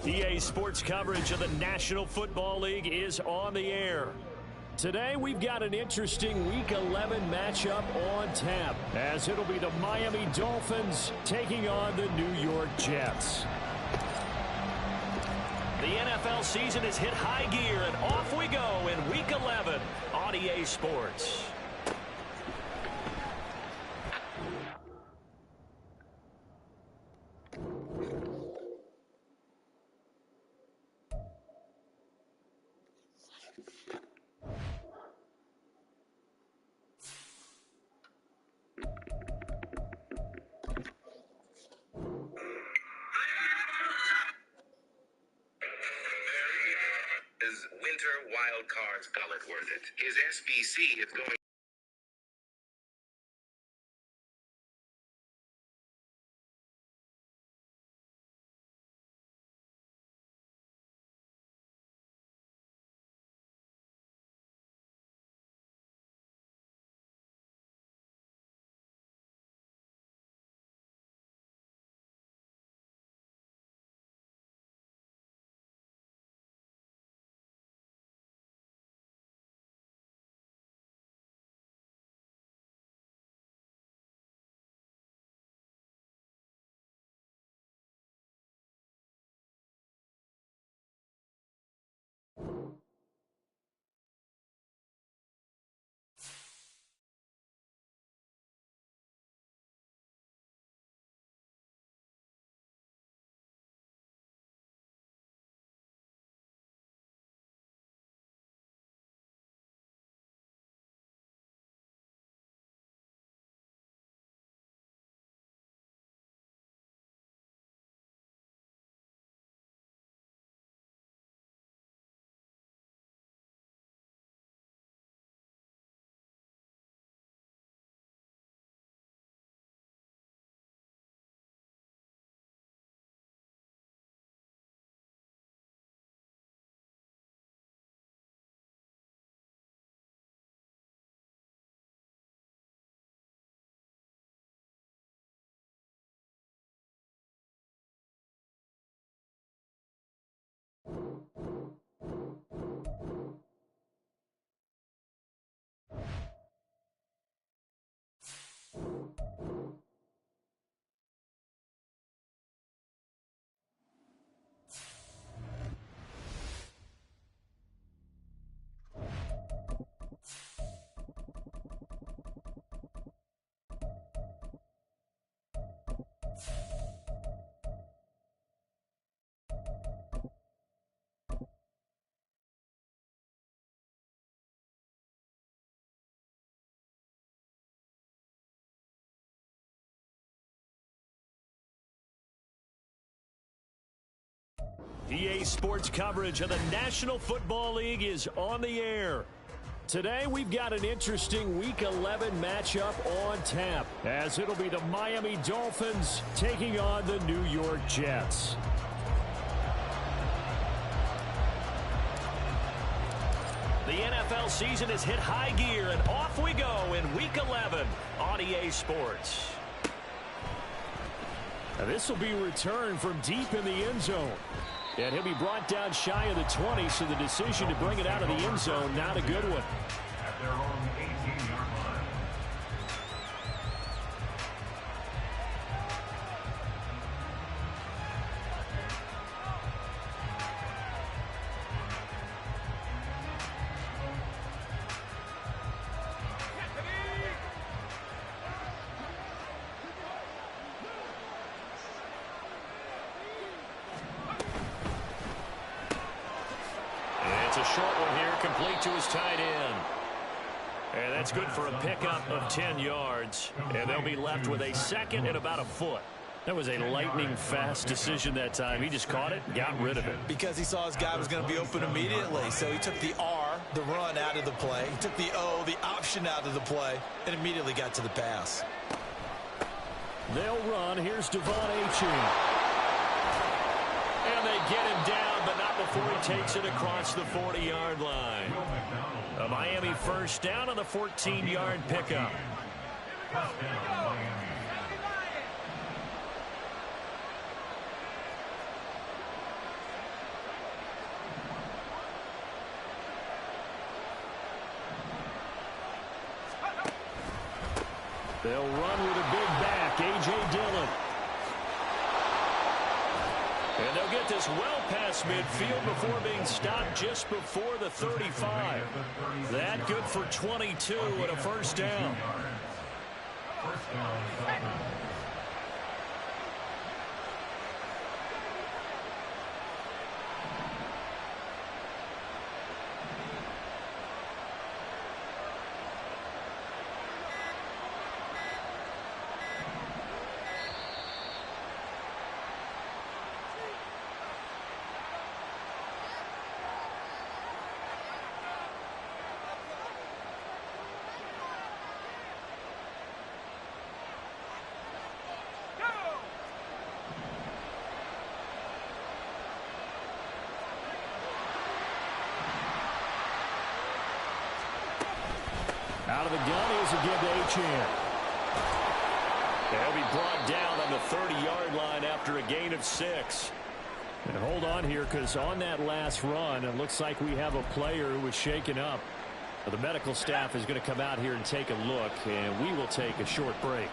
EA Sports coverage of the National Football League is on the air. Today, we've got an interesting Week 11 matchup on tap, as it'll be the Miami Dolphins taking on the New York Jets. The NFL season has hit high gear, and off we go in Week 11 on EA Sports. Wild cards gullet worth it. His SBC is going. EA Sports coverage of the National Football League is on the air. Today, we've got an interesting Week 11 matchup on tap, as it'll be the Miami Dolphins taking on the New York Jets. The NFL season has hit high gear, and off we go in Week 11 on EA Sports. Now, this will be returned from deep in the end zone. And he'll be brought down shy of the 20, so the decision to bring it out of the end zone, not a good one. At their own 18-yard line. It's a short one here, complete to his tight end. And that's good for a pickup of 10 yards. And they'll be left with a second and about a foot. That was a lightning-fast decision that time. He just caught it, got rid of it. Because he saw his guy was going to be open immediately. So he took the R, the run, out of the play. He took the O, the option, out of the play, and immediately got to the pass. They'll run. Here's Devon Achane. And they get him down, but not before he takes it across the 40-yard line. A Miami first down on the 14-yard pickup. They'll run with a big back, A.J. Dillon. And they'll get this well past midfield before being stopped just before the 35. That good for 22 and a first down. Out of the gun is a give to Achane. They'll be brought down on the 30-yard line after a gain of 6. And hold on here, because on that last run, it looks like we have a player who was shaken up. The medical staff is going to come out here and take a look, and we will take a short break.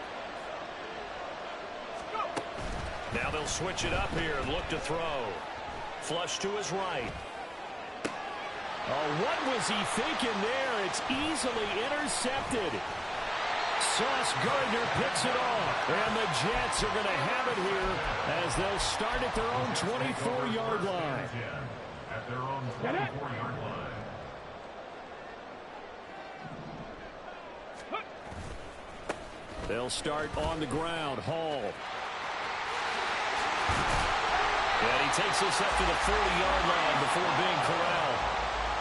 Now they'll switch it up here and look to throw. Flush to his right. Oh, what was he thinking there? It's easily intercepted. Sauce Gardner picks it off. And the Jets are going to have it here as they'll start at their own 24-yard line. At their own 24-yard line. They'll start on the ground. Hall. And he takes this up to the 40-yard line before being corralled.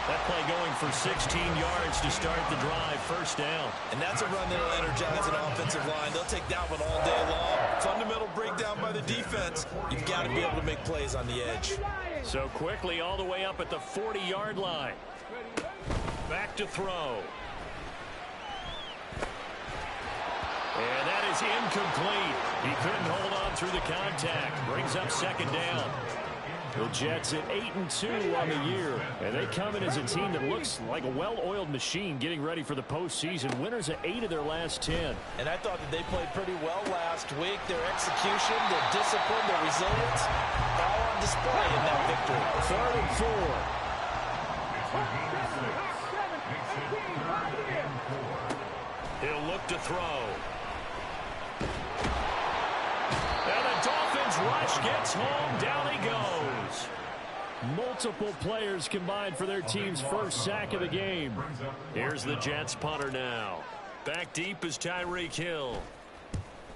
That play going for 16 yards to start the drive, first down. And that's a run that'll energize an offensive line. They'll take that one all day long. Fundamental breakdown by the defense. You've got to be able to make plays on the edge. So quickly all the way up at the 40-yard line. Back to throw. And that is incomplete. He couldn't hold on through the contact. Brings up second down. The Jets at 8-2 on the year, and they come in as a team that looks like a well-oiled machine getting ready for the postseason. Winners at 8 of their last 10. And I thought that they played pretty well last week. Their execution, their discipline, their resilience, all on display in that victory. 3rd and 4. He'll look to throw. And the Dolphins rush gets home. Down he goes. Multiple players combined for their team's first sack of the game. Here's the Jets punter now. Back deep is Tyreek Hill.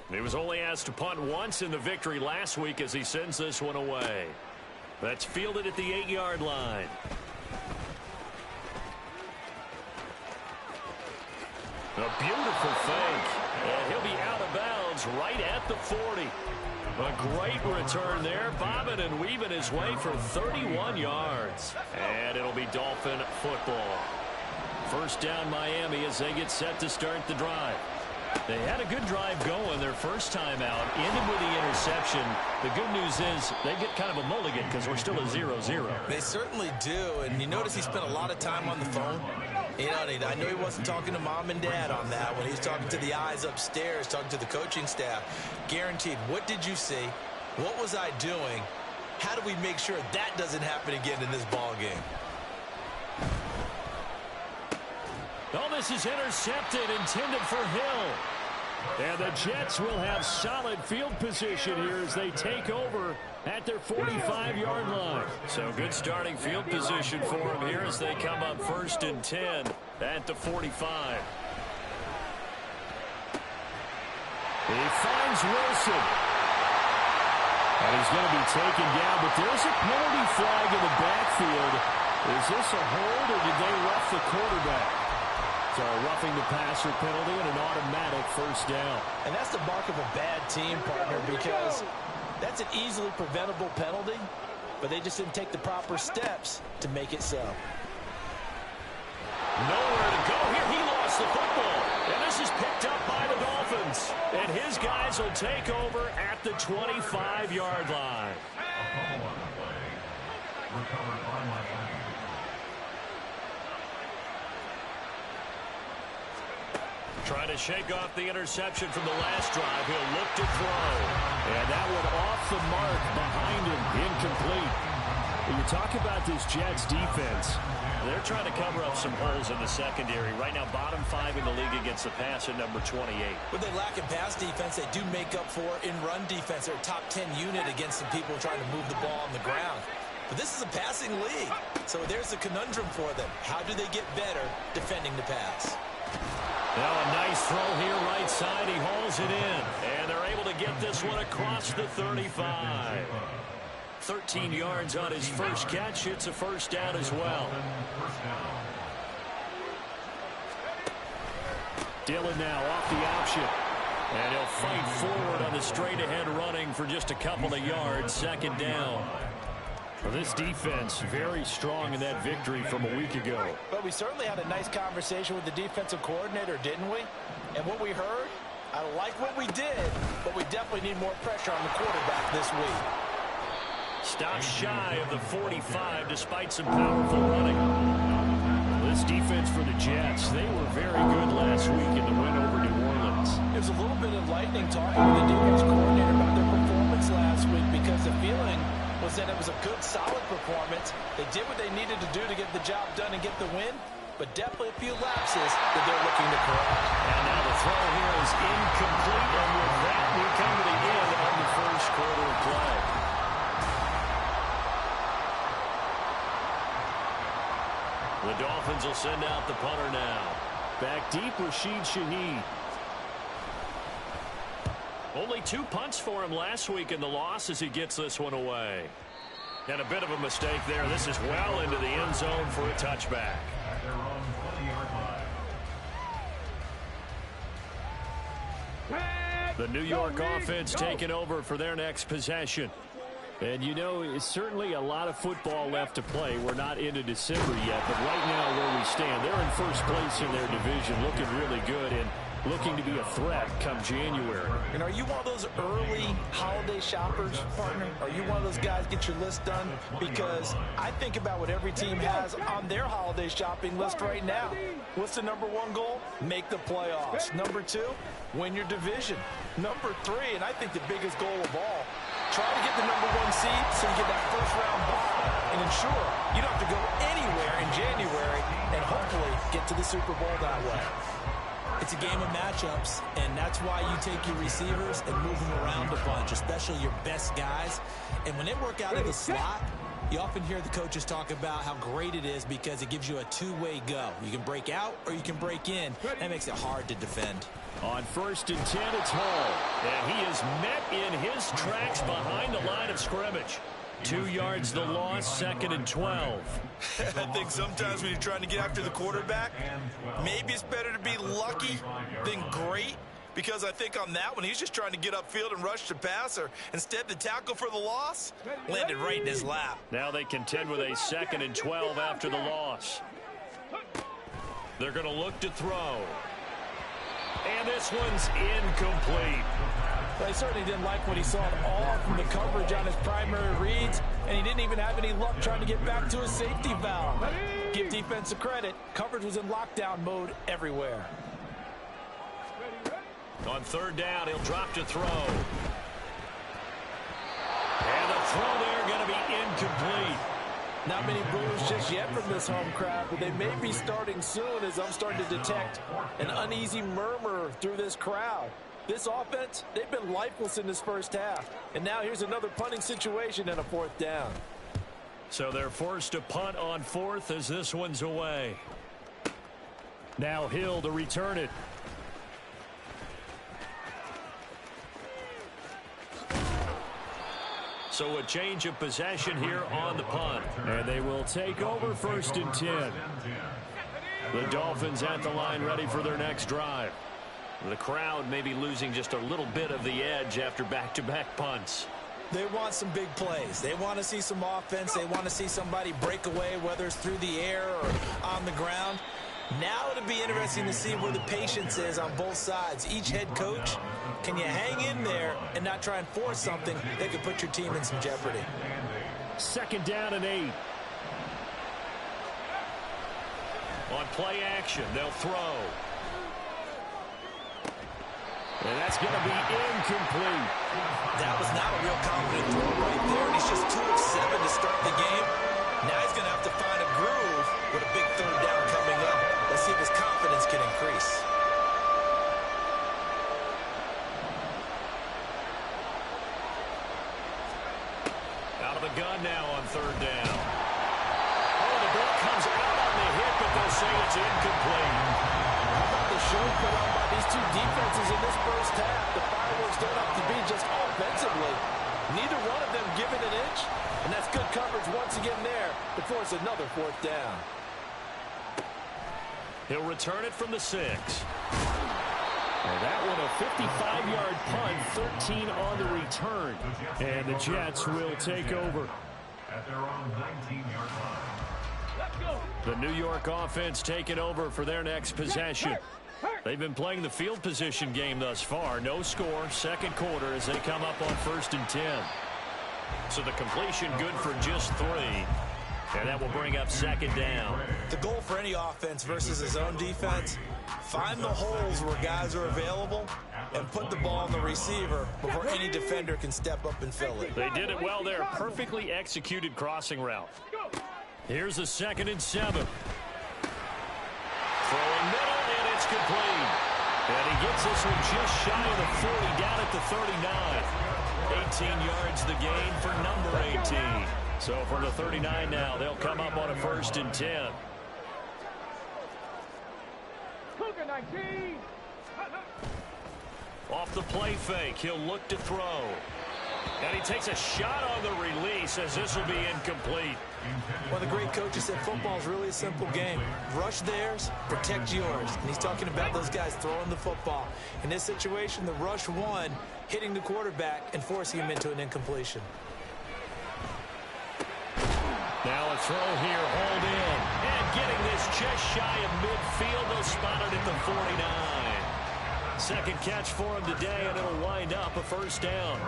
He was only asked to punt once in the victory last week as he sends this one away. That's fielded at the 8-yard line. A beautiful fake. And he'll be out of bounds right at the 40. A great return there, bobbing and weaving his way for 31 yards. And it'll be Dolphin football. First down Miami as they get set to start the drive. They had a good drive going their first time out, ended with the interception. The good news is they get kind of a mulligan because we're still a 0-0. They certainly do, and you notice he spent a lot of time on the phone. You know, I know he wasn't talking to mom and dad on that when he was talking to the eyes upstairs, talking to the coaching staff. Guaranteed, what did you see? What was I doing? How do we make sure that doesn't happen again in this ball game? Oh, this is intercepted, intended for Hill. And the Jets will have solid field position here as they take over at their 45-yard line. So good starting field position for him here as they come up 1st and 10 at the 45. He finds Wilson. And he's going to be taken down, but there's a penalty flag in the backfield. Is this a hold, or did they rough the quarterback? So a roughing the passer penalty and an automatic 1st down. And that's the mark of a bad team, partner, because that's an easily preventable penalty, but they just didn't take the proper steps to make it so. Nowhere to go here. He lost the football. And this is picked up by the Dolphins. And his guys will take over at the 25-yard line. Trying to shake off the interception from the last drive. He'll look to throw. And that one off the mark behind him. Incomplete. When you talk about this Jets defense, they're trying to cover up some holes in the secondary. Right now, bottom 5 in the league against the pass at number 28. When they lack in pass defense, they do make up for in run defense. They're a top 10 unit against some people trying to move the ball on the ground. But this is a passing league. So there's a conundrum for them. How do they get better defending the pass? Now a nice throw here right side. He hauls it in. And they're able to get this one across the 35. 13 yards on his first catch. It's a 1st down as well. Dillon now off the option. And he'll fight forward on the straight-ahead running for just a couple of yards. 2nd down. Well, this defense very strong in that victory from a week ago. But we certainly had a nice conversation with the defensive coordinator, didn't we? And what we heard, I like what we did, but we definitely need more pressure on the quarterback this week. Stops shy of the 45 despite some powerful running. This defense for the Jets, they were very good last week in the win over New Orleans. It was a little bit enlightening talking to the defense coordinator about their performance last week because the feeling was that it was a good, solid performance. They did what they needed to do to get the job done and get the win, but definitely a few lapses that they're looking to correct. And now the throw here is incomplete, and with that, we come to the end of the 1st quarter of play. The Dolphins will send out the punter now. Back deep, Rashid Shaheed. Only 2 punts for him last week in the loss as he gets this one away. And a bit of a mistake there. This is well into the end zone for a touchback. The New York offense taking over for their next possession. And, you know, it's certainly a lot of football left to play. We're not into December yet, but right now where we stand, they're in 1st place in their division, looking really good and looking to be a threat come January. And are you one of those early holiday shoppers, partner? Are you one of those guys get your list done? Because I think about what every team has on their holiday shopping list right now. What's the number 1 goal? Make the playoffs. Number 2, win your division. Number 3, and I think the biggest goal of all, try to get the number 1 seed so you get that 1st-round bye and ensure you don't have to go anywhere in January and hopefully get to the Super Bowl that way. It's a game of matchups, and that's why you take your receivers and move them around a bunch, especially your best guys. And when they work out of the slot, you often hear the coaches talk about how great it is because it gives you a 2-way go. You can break out or you can break in. That makes it hard to defend. On 1st and 10, it's Hall. And he is met in his tracks behind the line of scrimmage. 2 yards the loss, 2nd and 12. I think sometimes when you're trying to get after the quarterback, maybe it's better to be lucky than great. Because I think on that one, he's just trying to get upfield and rush the passer. Instead, the tackle for the loss landed right in his lap. Now they contend with a 2nd and 12 after the loss. They're going to look to throw. And this one's incomplete. Well, he certainly didn't like what he saw at all from the coverage on his primary reads, and he didn't even have any luck trying to get back to his safety valve. Give defensive credit. Coverage was in lockdown mode everywhere. On 3rd down, he'll drop to throw. And the throw there going to be incomplete. Not many boos just yet from this home crowd, but they may be starting soon as I'm starting to detect an uneasy murmur through this crowd. This offense, they've been lifeless in this 1st half. And now here's another punting situation and a 4th down. So they're forced to punt on fourth as this one's away. Now Hill to return it. So a change of possession here on the punt. And they will take over 1st and 10. The Dolphins at the line ready for their next drive. The crowd may be losing just a little bit of the edge after back-to-back punts. They want some big plays. They want to see some offense. They want to see somebody break away, whether it's through the air or on the ground. Now it'll be interesting to see where the patience is on both sides. Each head coach, can you hang in there and not try and force something that could put your team in some jeopardy? 2nd down and 8. On play action, they'll throw. And that's going to be incomplete. That was not a real confident throw right there. And he's just 2 of 7 to start the game. Now he's going to have to find a groove with a big 3rd down coming up. Let's see if his confidence can increase. Out of the gun now on 3rd down. Oh, the ball comes out on the hit, but they'll say it's incomplete. How about the show put on by these two defenses in this first half? The fireworks don't have to be just offensively. Neither one of them giving an inch, and that's good coverage once again there to force another 4th down. He'll return it from the 6. And that one a 55-yard punt, 13 on the return. And the Jets will take over. At their own 19-yard line. The New York offense taking over for their next possession. They've been playing the field position game thus far. No score, 2nd quarter as they come up on 1st and 10. So the completion good for just 3. And that will bring up 2nd down. The goal for any offense versus his own defense, find the holes where guys are available and put the ball on the receiver before any defender can step up and fill it. They did it well there. Perfectly executed crossing route. Here's a 2nd and 7. Throwing middle, and it's complete. And he gets this one just shy of the 40, down at the 39. 18 yards the gain for number 18. So from the 39 now, they'll come up on a 1st and 10. Off the play fake, he'll look to throw. And he takes a shot on the release as this will be incomplete. One of the great coaches said football is really a simple game. Rush theirs, protect yours. And he's talking about those guys throwing the football. In this situation, the rush one, hitting the quarterback and forcing him into an incompletion. Now a throw here, hold in. And getting this just shy of midfield, they'll spot it at the 49. 2nd catch for him today, and it'll wind up a 1st down.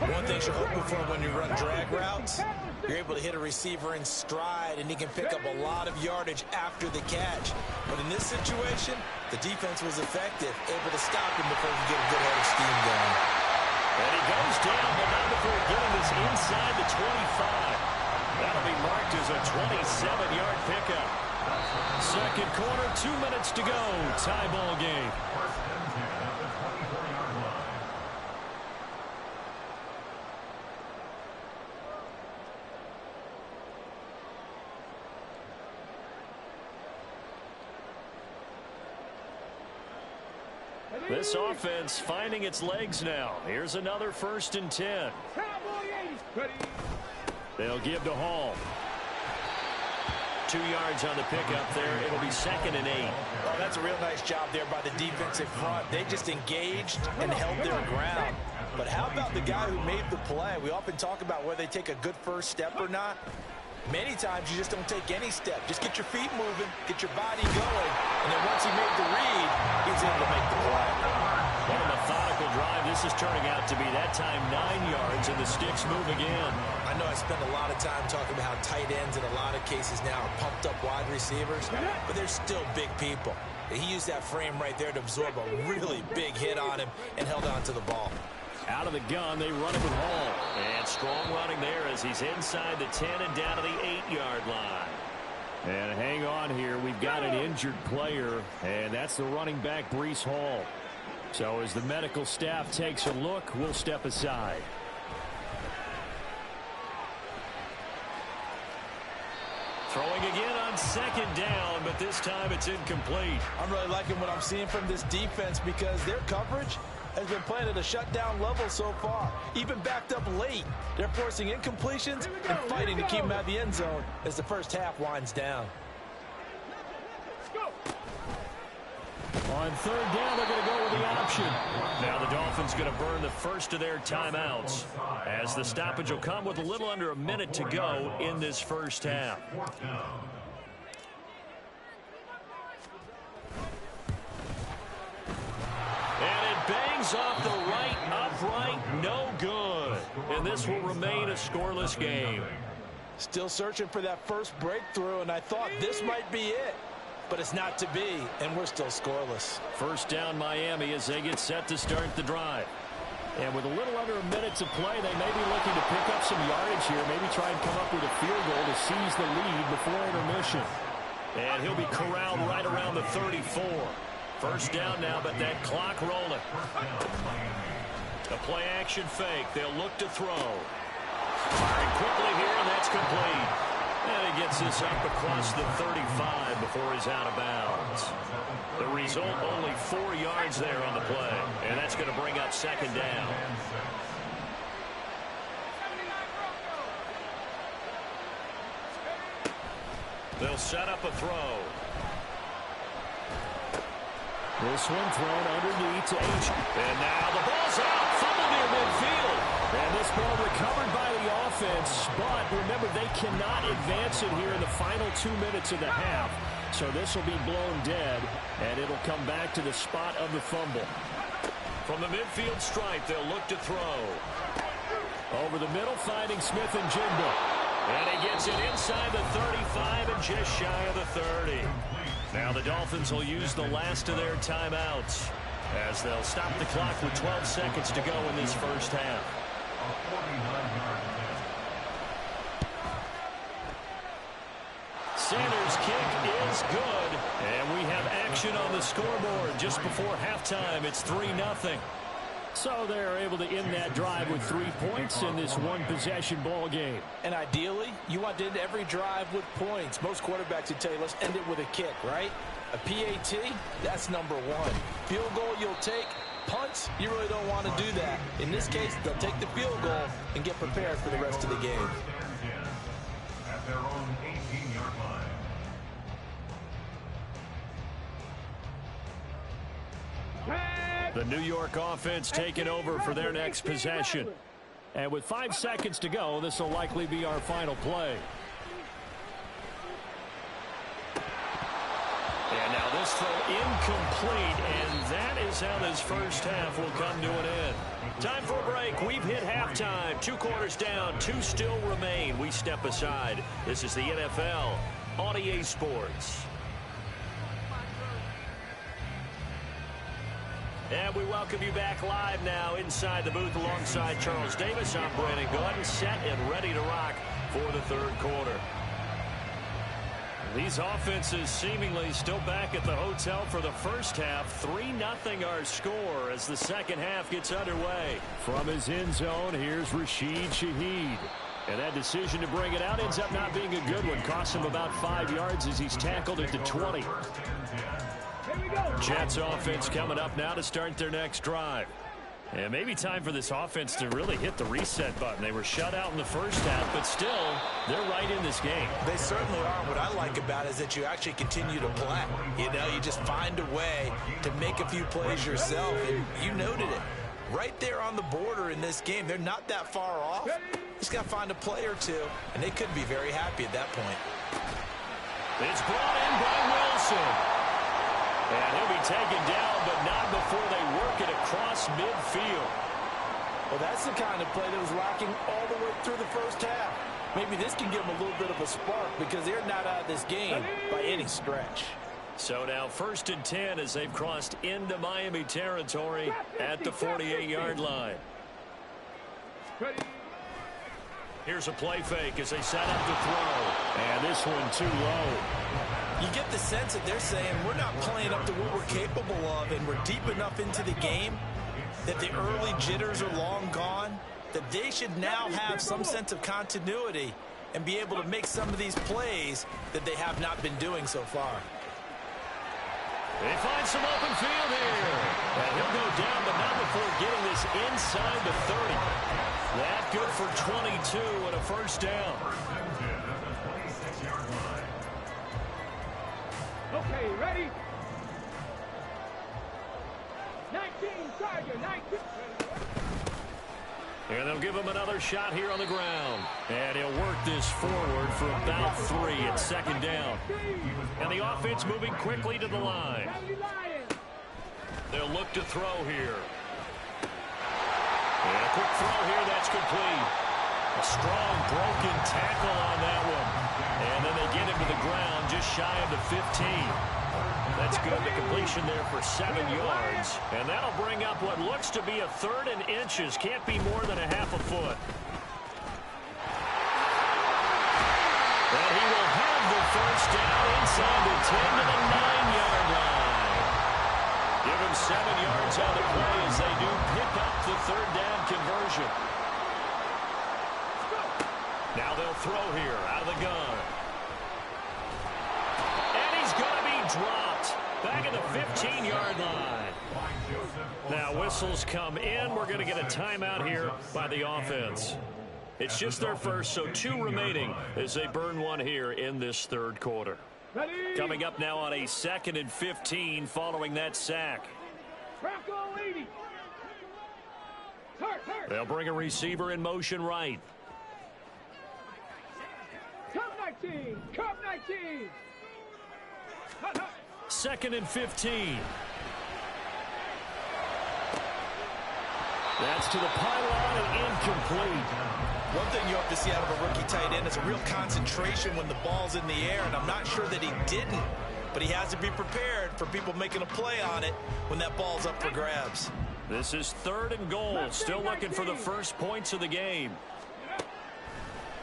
One thing you're hoping for when you run drag routes, you're able to hit a receiver in stride, and he can pick up a lot of yardage after the catch. But in this situation, the defense was effective, able to stop him before he could get a good head of steam going. And he goes down, but not before getting this inside the 25. That'll be marked as a 27-yard pickup. 2nd quarter, 2 minutes to go. Tie ball game. This offense finding its legs now. Here's another 1st and 10. They'll give to Hall. 2 yards on the pickup there. It'll be 2nd and 8. Oh, that's a real nice job there by the defensive front. They just engaged and held their ground. But how about the guy who made the play? We often talk about whether they take a good first step or not. Many times you just don't take any step. Just get your feet moving, get your body going, and then once he made the read, he was able to make the play. What a methodical drive this is turning out to be. That time 9 yards, and the sticks move again. I know I spend a lot of time talking about how tight ends in a lot of cases now are pumped up wide receivers, but they're still big people. He used that frame right there to absorb a really big hit on him and held on to the ball. Out of the gun, they run it with Hall. And strong running there as he's inside the 10 and down to the 8-yard line. And hang on here. We've got an injured player, and that's the running back, Breece Hall. So as the medical staff takes a look, we'll step aside. Throwing again on second down, but this time it's incomplete. I'm really liking what I'm seeing from this defense because their coverage has been playing at a shutdown level so far. Even backed up late, they're forcing incompletions and fighting to keep them out of the end zone as the first half winds down. On third down, they're going to go with the option. Now the Dolphins going to burn the first of their timeouts as the stoppage will come with a little under a minute to go in this first half. And it bangs off the right upright, no good. And this will remain a scoreless game. Still searching for that first breakthrough, and I thought this might be it. But it's not to be, and we're still scoreless. First down Miami as they get set to start the drive. And with a little under a minute to play, they may be looking to pick up some yardage here, maybe try and come up with a field goal to seize the lead before intermission. And he'll be corralled right around the 34. First down now, but that clock rolling. A play action fake. They'll look to throw. Firing quickly here, and that's complete. And he gets this up across the 35 before he's out of bounds. The result, only 4 yards there on the play. And that's going to bring up second down. They'll set up a throw. This one thrown underneath to H. And now the ball's out. Fumble near midfield. And this ball recovered by the offense. But remember, they cannot advance it here in the final 2 minutes of the half. So this will be blown dead. And it'll come back to the spot of the fumble. From the midfield stripe, they'll look to throw. Over the middle, finding Smith and Jigba. And he gets it inside the 35 and just shy of the 30. Now the Dolphins will use the last of their timeouts as they'll stop the clock with 12 seconds to go in this first half. Sanders' kick is good, and we have action on the scoreboard just before halftime. It's 3-0. So they're able to end that drive with 3 points in this one-possession ball game. And ideally, you want to end every drive with points. Most quarterbacks would tell you, let's end it with a kick, right? A PAT, that's number 1. Field goal you'll take. Punts, you really don't want to do that. In this case, they'll take the field goal and get prepared for the rest of the game. At their own 18-yard line. The New York offense taking over for their next possession. And with 5 seconds to go, this will likely be our final play. And now this throw incomplete, and that is how this first half will come to an end. Time for a break. We've hit halftime. 2 quarters down, 2 still remain. We step aside. This is the NFL on EA Sports. And we welcome you back live now inside the booth alongside Charles Davis. I'm Brandon Gaudin, set and ready to rock for the third quarter. These offenses seemingly still back at the hotel for the first half. 3-0 our score as the second half gets underway. From his end zone, here's Rashid Shaheed. And that decision to bring it out ends up not being a good one. Costs him about 5 yards as he's tackled at the 20. Jets offense coming up now to start their next drive. And maybe time for this offense to really hit the reset button. They were shut out in the first half, but still, they're right in this game. They certainly are. What I like about it is that you actually continue to play. You know, you just find a way to make a few plays yourself, and you noted it. Right there on the border in this game, they're not that far off. Just got to find a play or two, and they could be very happy at that point. It's brought in by Wilson. And he'll be taken down, but not before they work it across midfield. Well, that's the kind of play that was lacking all the way through the first half. Maybe this can give them a little bit of a spark because they're not out of this game by any stretch. So now 1st and 10 as they've crossed into Miami territory at the 48-yard line. Here's a play fake as they set up the throw. And this one too low. You get the sense that they're saying we're not playing up to what we're capable of, and we're deep enough into the game that the early jitters are long gone, that they should now have some sense of continuity and be able to make some of these plays that they have not been doing so far. They find some open field here. And he'll go down, but not before getting this inside the 30. That good for 22 and a first down. Okay, ready? 19, Tiger, 19. And they'll give him another shot here on the ground. And he'll work this forward for about 3 at second down. And the offense moving quickly to the line. They'll look to throw here. And a quick throw here, that's complete. A strong broken tackle on that one. And then they get him to the ground just shy of the 15. That's good. The completion there for 7 yards. And that'll bring up what looks to be a 3rd and inches. Can't be more than a half a foot. And he will have the first down inside the 10 to the 9-yard line. Give him 7 yards on the play as they do pick up the 3rd down conversion. Now they'll throw here out of the gun. And he's going to be dropped back at the 15-yard line. Now whistles come in. We're going to get a timeout here by the offense. It's just their first, so 2 remaining as they burn one here in this 3rd quarter. Ready? Coming up now on a 2nd and 15 following that sack. Bronco 80. They'll bring a receiver in motion right. Come 19. Come 19. 2nd and 15. That's to the pylon and incomplete. One thing you hope to see out of a rookie tight end is a real concentration when the ball's in the air, and I'm not sure that he didn't, but he has to be prepared for people making a play on it when that ball's up for grabs. This is 3rd and goal. Still looking for the first points of the game.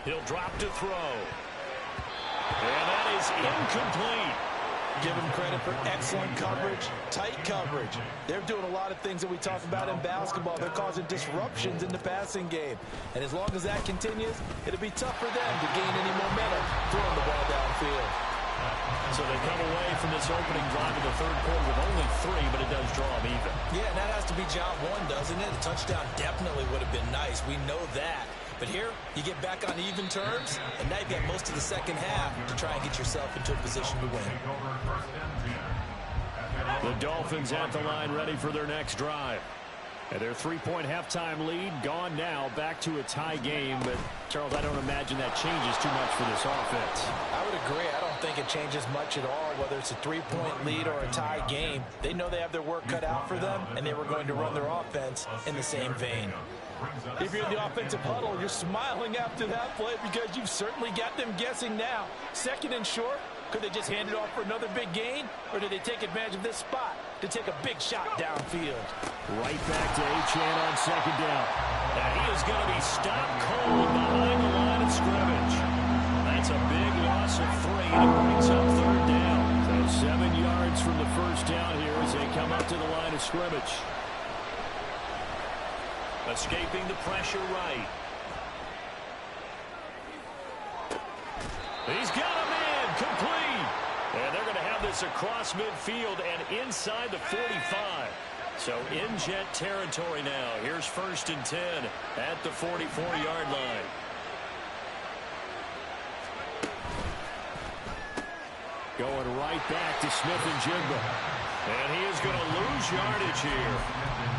He'll drop to throw. And that is incomplete. Give him credit for excellent coverage, tight coverage. They're doing a lot of things that we talk about in basketball. They're causing disruptions in the passing game. And as long as that continues, it'll be tough for them to gain any momentum throwing the ball downfield. So they come away from this opening drive of the 3rd quarter with only 3, but it does draw them even. Yeah, and that has to be job 1, doesn't it? A touchdown definitely would have been nice. We know that. But here, you get back on even terms, and now you've got most of the second half to try and get yourself into a position to win. The Dolphins at the line ready for their next drive. And their 3-point halftime lead gone now, back to a tie game. But, Charles, I don't imagine that changes too much for this offense. I would agree. I don't think it changes much at all, whether it's a 3-point lead or a tie game. They know they have their work cut out for them, and they were going to run their offense in the same vein. If you're in the offensive huddle, you're smiling after that play because you've certainly got them guessing now. 2nd and short, could they just hand it off for another big gain? Or did they take advantage of this spot to take a big shot downfield? Right back to Achane on 2nd down. And he is going to be stopped cold behind the line of scrimmage. That's a big loss of 3, and it brings up 3rd down. So 7 yards from the first down here as they come up to the line of scrimmage. Escaping the pressure right. He's got a man complete. And they're going to have this across midfield and inside the 45. So in jet territory now. Here's 1st and 10 at the 44-yard line. Going right back to Smith and Jigba. And he is going to lose yardage here.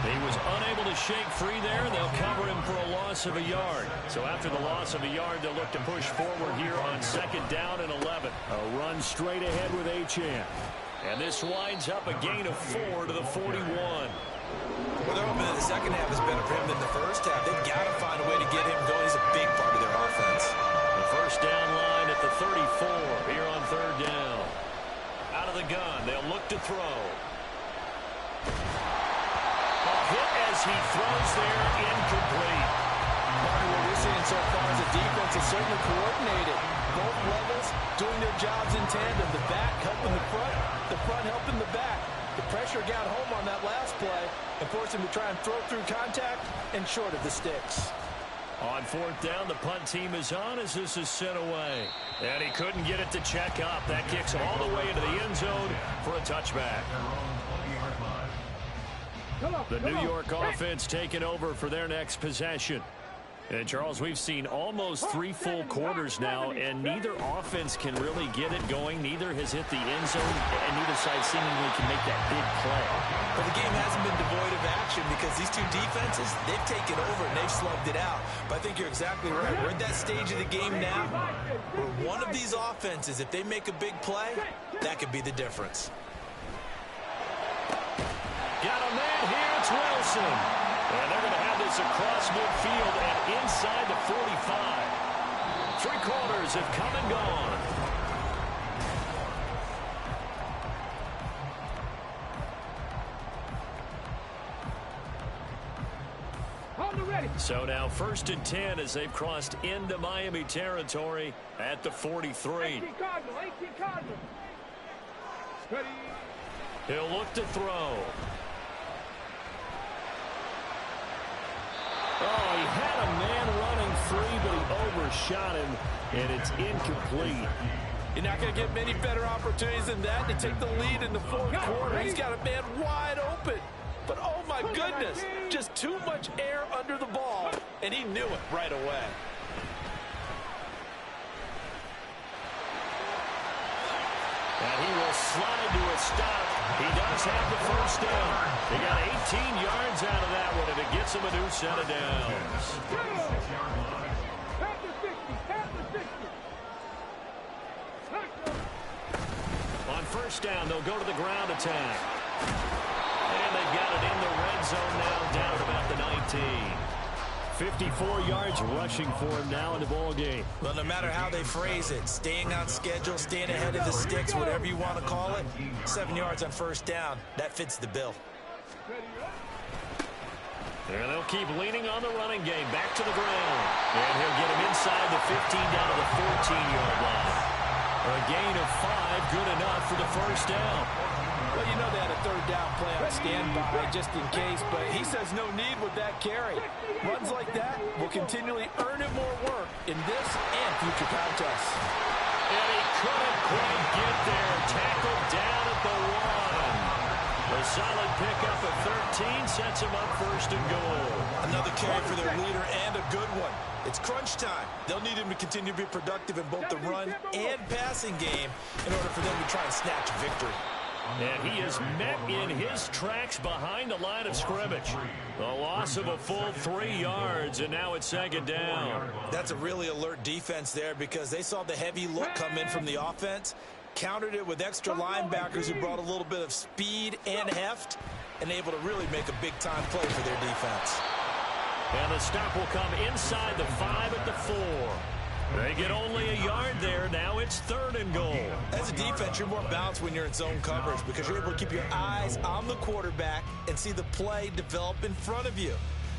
He was unable to shake free there. They'll cover him for a loss of a yard. So after the loss of a yard, they'll look to push forward here on 2nd down and 11. A run straight ahead with Achane. And this winds up a gain of 4 to the 41. Well, they're hoping that the second half is better for him than the first half. They've got to find a way to get him going. He's a big part of their offense. The first down line at the 34 here on 3rd down. Out of the gun, they'll look to throw. A hit as he throws there, incomplete. Part of what we're seeing so far is the defense is certainly coordinated. Both levels doing their jobs in tandem. The back helping the front helping the back. The pressure got home on that last play and forced him to try and throw through contact and short of the sticks. On fourth down, the punt team is on as this is sent away. And he couldn't get it to check up. That kicks all the way into the end zone for a touchback. The New York offense taking over for their next possession. And, Charles, we've seen almost 3 full quarters now, and neither offense can really get it going. Neither has hit the end zone, and neither side seemingly can make that big play. But the game hasn't been devoid of action because these two defenses, they've taken over and they've slugged it out. But I think you're exactly right. We're at that stage of the game now where one of these offenses, if they make a big play, that could be the difference. Got a man here. It's Wilson. And they're going to have this across midfield and inside the 45. 3 quarters have come and gone. So now 1st and 10 as they've crossed into Miami territory at the 43. 18 Cardinal. Ready. He'll look to throw. Oh, he had a man running free, but he overshot him, and it's incomplete. You're not going to get many better opportunities than that to take the lead in the 4th quarter. He's got a man wide open. But, oh, my goodness, just too much air under the ball, and he knew it right away. And he will slide to a stop. He does have the 1st down. He got 18 yards out of that one, and it gets him a new set of downs. On 1st down, they'll go to the ground attack. And they've got it in the red zone now, down at about the 19. 54 yards rushing for him now in the ball game. Well, no matter how they phrase it, staying on schedule, staying ahead of the sticks, whatever you want to call it, 7 yards on 1st down, that fits the bill. And they'll keep leaning on the running game. Back to the ground. And he'll get him inside the 15 down to the 14-yard line. A gain of 5, good enough for the 1st down. Well, you know they had a 3rd down play on standby just in case, but he says no need with that carry. Runs like that will continually earn him more work in this and future contests. And he couldn't quite get there. Tackled down at the 1. A solid pickup of 13 sets him up 1st and goal. Another carry for their leader and a good one. It's crunch time. They'll need him to continue to be productive in both the run and passing game in order for them to try and snatch victory. And he is met in his tracks behind the line of scrimmage. The loss of a full 3 yards, and now it's 2nd down. That's a really alert defense there because they saw the heavy look come in from the offense, countered it with extra linebackers who brought a little bit of speed and heft, and able to really make a big-time play for their defense. And the stop will come inside the 5 at the 4. They get only a yard there. Now it's 3rd and goal. As a defense, you're more balanced when you're in zone coverage because you're able to keep your eyes on the quarterback and see the play develop in front of you.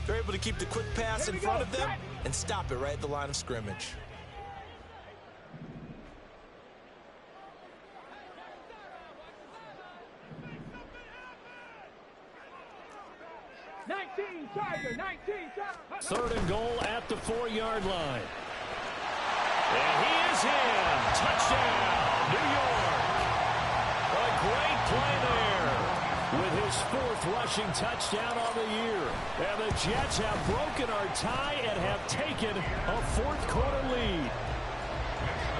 They're able to keep the quick pass in front of them and stop it right at the line of scrimmage. Tiger, 19, 3rd and goal at the 4-yard line. And he is in. Touchdown, New York. A great play there with his 4th rushing touchdown on the year. And the Jets have broken our tie and have taken a 4th quarter lead.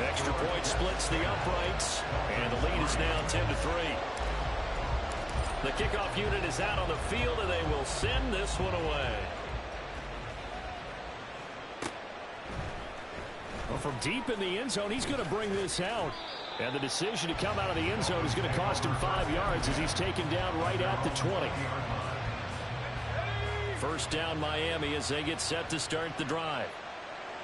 Extra point splits the uprights, and the lead is now 10-3. The kickoff unit is out on the field, and they will send this one away. Well, from deep in the end zone, he's going to bring this out. And the decision to come out of the end zone is going to cost him 5 yards as he's taken down right at the 20. 1st down Miami as they get set to start the drive.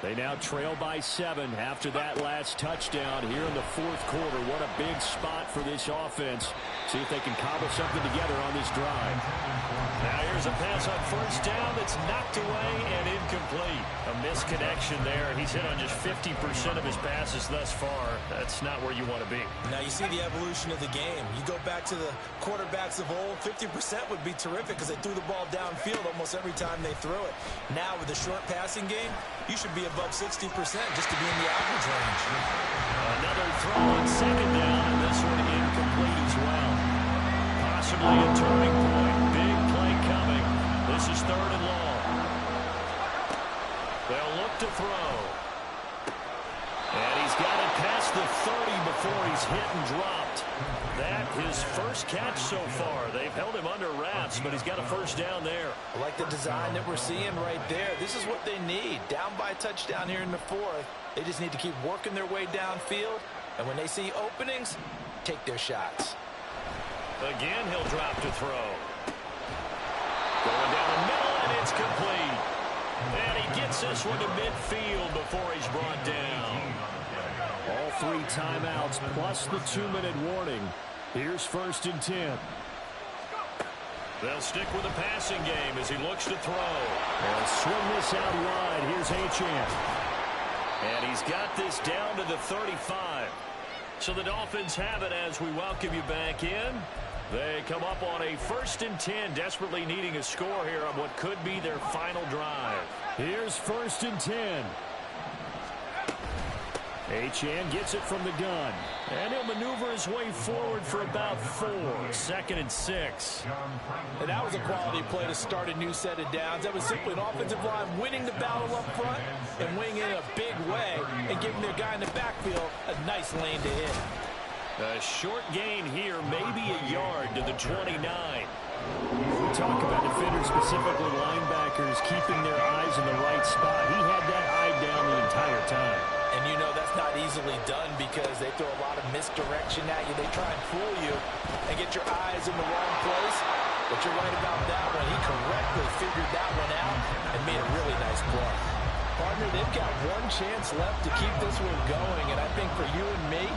They now trail by 7 after that last touchdown here in the fourth quarter. What a big spot for this offense. See if they can cobble something together on this drive. Now here's a pass on first down that's knocked away and incomplete. A misconnection there. He's hit on just 50% of his passes thus far. That's not where you want to be. Now you see the evolution of the game. You go back to the quarterbacks of old, 50% would be terrific because they threw the ball downfield almost every time they threw it. Now with the short passing game, you should be above 60% just to be in the average range. Another throw on second down, and this one incomplete as well. Possibly a turning point. Big play coming. This is 3rd and long. They'll look to throw. And he's got it past the 30 before he's hit and dropped. That his first catch so far. They've held him under wraps, but he's got a first down there. I like the design that we're seeing right there. This is what they need. Down by a touchdown here in the 4th. They just need to keep working their way downfield. And when they see openings, take their shots. Again, he'll drop to throw. Going down the middle, and it's complete. And he gets this one to midfield before he's brought down. All 3 timeouts plus the 2-minute warning. Here's 1st and 10. They'll stick with the passing game as he looks to throw. They'll swing this out wide. Here's Ogcfm. And he's got this down to the 35. So the Dolphins have it as we welcome you back in. They come up on a 1st and 10, desperately needing a score here on what could be their final drive. Here's 1st and 10. Ogcfm gets it from the gun. And he'll maneuver his way forward for about 4. 2nd and 6. And that was a quality play to start a new set of downs. That was simply an offensive line winning the battle up front and winning in a big way and giving their guy in the backfield a nice lane to hit. A short gain here, maybe a yard to the 29. We talk about defenders, specifically linebackers, keeping their eyes in the right spot. He had that eye down the entire time. And you know that's not easily done because they throw a lot of misdirection at you. They try and fool you and get your eyes in the wrong place. But you're right about that one. He correctly figured that one out and made a really nice play. Partner, they've got one chance left to keep this one going. And I think for you and me,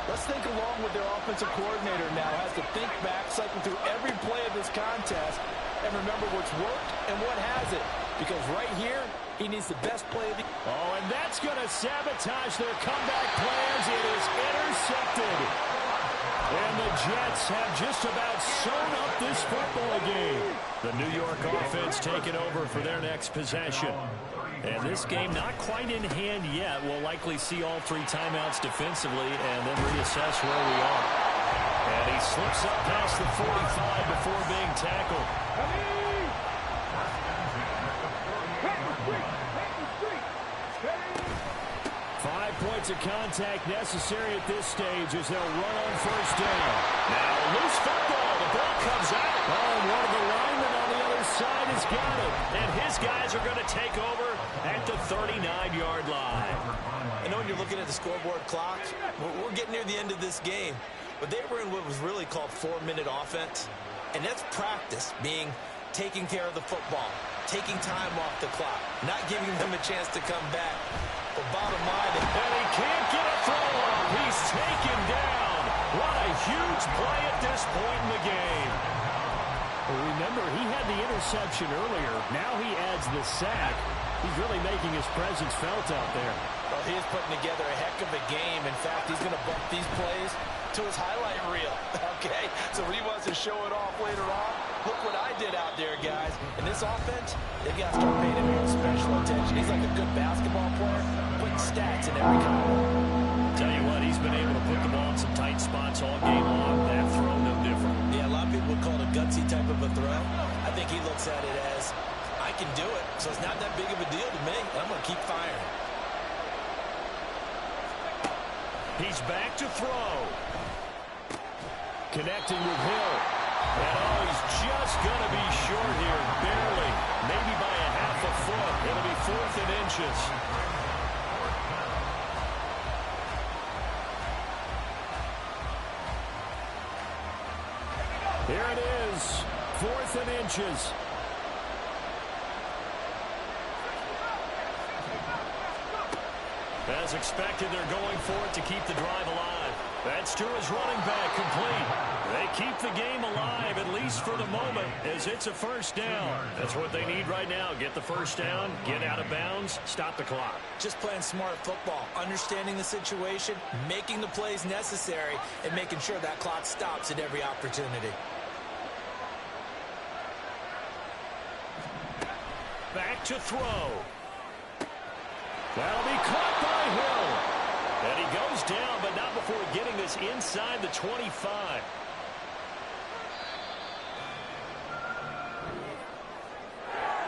let's think along with their offensive coordinator now. Has to think back, cycle through every play of this contest, and remember what's worked and what hasn't. Because right here, he needs the best play of the... Oh, and that's going to sabotage their comeback plans. It is intercepted. And the Jets have just about sewn up this football game. The New York offense taking over for their next possession. And this game not quite in hand yet. We'll likely see all 3 timeouts defensively and then reassess where we are. And he slips up past the 45 before being tackled. 5 points of contact necessary at this stage as they'll run on first down. Now loose football. The ball comes out. Oh, and one of the linemen on the other side has got it. And his guys are going to take over at the 39-yard line. I know when you're looking at the scoreboard clock, we're getting near the end of this game. But they were in what was really called 4-minute offense. And that's practice, being taking care of the football, taking time off the clock, not giving them a chance to come back. But bottom line, and he can't get a throw off. He's taken down. What a huge play at this point in the game. Well, remember, he had the interception earlier. Now he adds the sack. He's really making his presence felt out there. Well, he is putting together a heck of a game. In fact, he's going to bump these plays to his highlight reel. Okay, so when he wants to show it off later on, look what I did out there, guys. In this offense, they've got to start paying him special attention. He's like a good basketball player, putting stats in every column. Tell you what, he's been able to put the ball in some tight spots all game long. That throw, no different. Yeah, a lot of people would call it a gutsy type of a throw. I think he looks at it as, I can do it, so it's not that big of a deal to me. I'm going to keep firing. He's back to throw. Connecting with Hill. And oh, he's just going to be short here, barely. Maybe by a half a foot. It'll be 4th and inches. Here it is, 4th and inches. As expected, they're going for it to keep the drive alive. That's to his running back, complete. They keep the game alive, at least for the moment, as it's a first down. That's what they need right now. Get the first down, get out of bounds, stop the clock. Just playing smart football, understanding the situation, making the plays necessary, and making sure that clock stops at every opportunity. Back to throw. That'll be caught by Hill. And he goes down, but not before getting this inside the 25.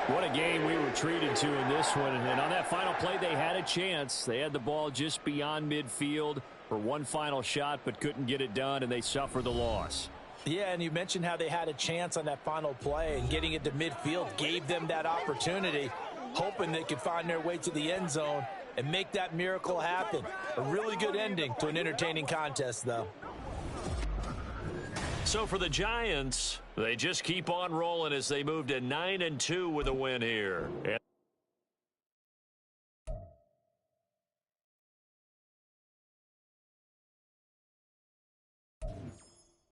What a game we were treated to in this one. And on that final play, they had a chance. They had the ball just beyond midfield for one final shot, but couldn't get it done, and they suffered the loss. Yeah, and you mentioned how they had a chance on that final play, and getting it to midfield gave them that opportunity, hoping they could find their way to the end zone and make that miracle happen. A really good ending to an entertaining contest, though. So for the Giants, they just keep on rolling as they move to 9-2 with a win here.